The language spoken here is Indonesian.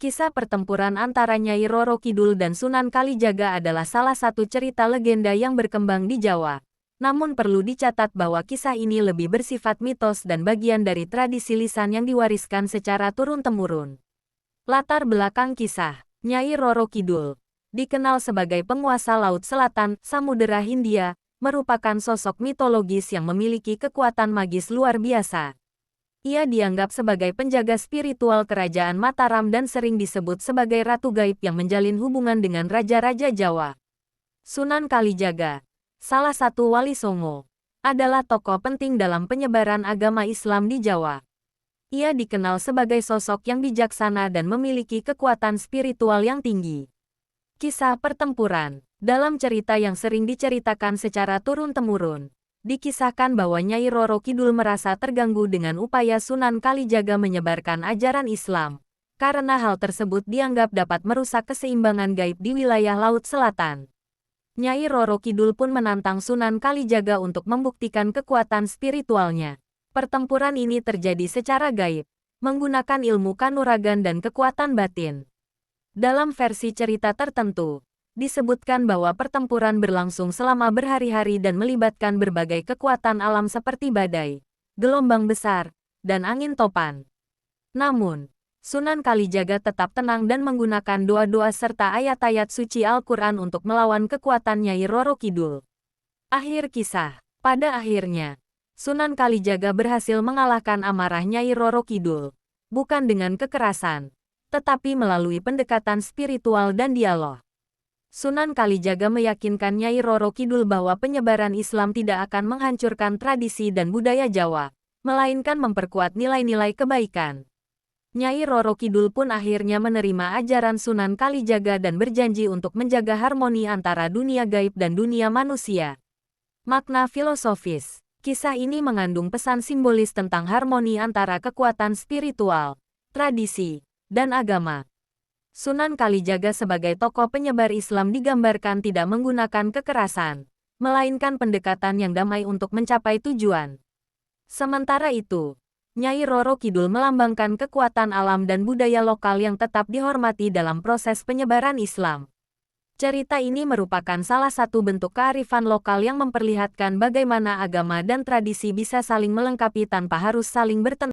Kisah pertempuran antara Nyai Roro Kidul dan Sunan Kalijaga adalah salah satu cerita legenda yang berkembang di Jawa. Namun perlu dicatat bahwa kisah ini lebih bersifat mitos dan bagian dari tradisi lisan yang diwariskan secara turun-temurun. Latar belakang kisah, Nyai Roro Kidul, dikenal sebagai penguasa Laut Selatan, Samudera Hindia, merupakan sosok mitologis yang memiliki kekuatan magis luar biasa. Ia dianggap sebagai penjaga spiritual kerajaan Mataram dan sering disebut sebagai Ratu Gaib yang menjalin hubungan dengan Raja-Raja Jawa. Sunan Kalijaga, salah satu wali Songo, adalah tokoh penting dalam penyebaran agama Islam di Jawa. Ia dikenal sebagai sosok yang bijaksana dan memiliki kekuatan spiritual yang tinggi. Kisah pertempuran, dalam cerita yang sering diceritakan secara turun-temurun, dikisahkan bahwa Nyai Roro Kidul merasa terganggu dengan upaya Sunan Kalijaga menyebarkan ajaran Islam, karena hal tersebut dianggap dapat merusak keseimbangan gaib di wilayah Laut Selatan. Nyai Roro Kidul pun menantang Sunan Kalijaga untuk membuktikan kekuatan spiritualnya. Pertempuran ini terjadi secara gaib, menggunakan ilmu kanuragan dan kekuatan batin. Dalam versi cerita tertentu, disebutkan bahwa pertempuran berlangsung selama berhari-hari dan melibatkan berbagai kekuatan alam seperti badai, gelombang besar, dan angin topan. Namun, Sunan Kalijaga tetap tenang dan menggunakan doa-doa serta ayat-ayat suci Al-Quran untuk melawan kekuatan Nyai Roro Kidul. Akhir kisah, pada akhirnya, Sunan Kalijaga berhasil mengalahkan amarah Nyai Roro Kidul, bukan dengan kekerasan, tetapi melalui pendekatan spiritual dan dialog. Sunan Kalijaga meyakinkan Nyai Roro Kidul bahwa penyebaran Islam tidak akan menghancurkan tradisi dan budaya Jawa, melainkan memperkuat nilai-nilai kebaikan. Nyai Roro Kidul pun akhirnya menerima ajaran Sunan Kalijaga dan berjanji untuk menjaga harmoni antara dunia gaib dan dunia manusia. Makna filosofis, kisah ini mengandung pesan simbolis tentang harmoni antara kekuatan spiritual, tradisi, dan agama. Sunan Kalijaga sebagai tokoh penyebar Islam digambarkan tidak menggunakan kekerasan, melainkan pendekatan yang damai untuk mencapai tujuan. Sementara itu, Nyai Roro Kidul melambangkan kekuatan alam dan budaya lokal yang tetap dihormati dalam proses penyebaran Islam. Cerita ini merupakan salah satu bentuk kearifan lokal yang memperlihatkan bagaimana agama dan tradisi bisa saling melengkapi tanpa harus saling bertentangan.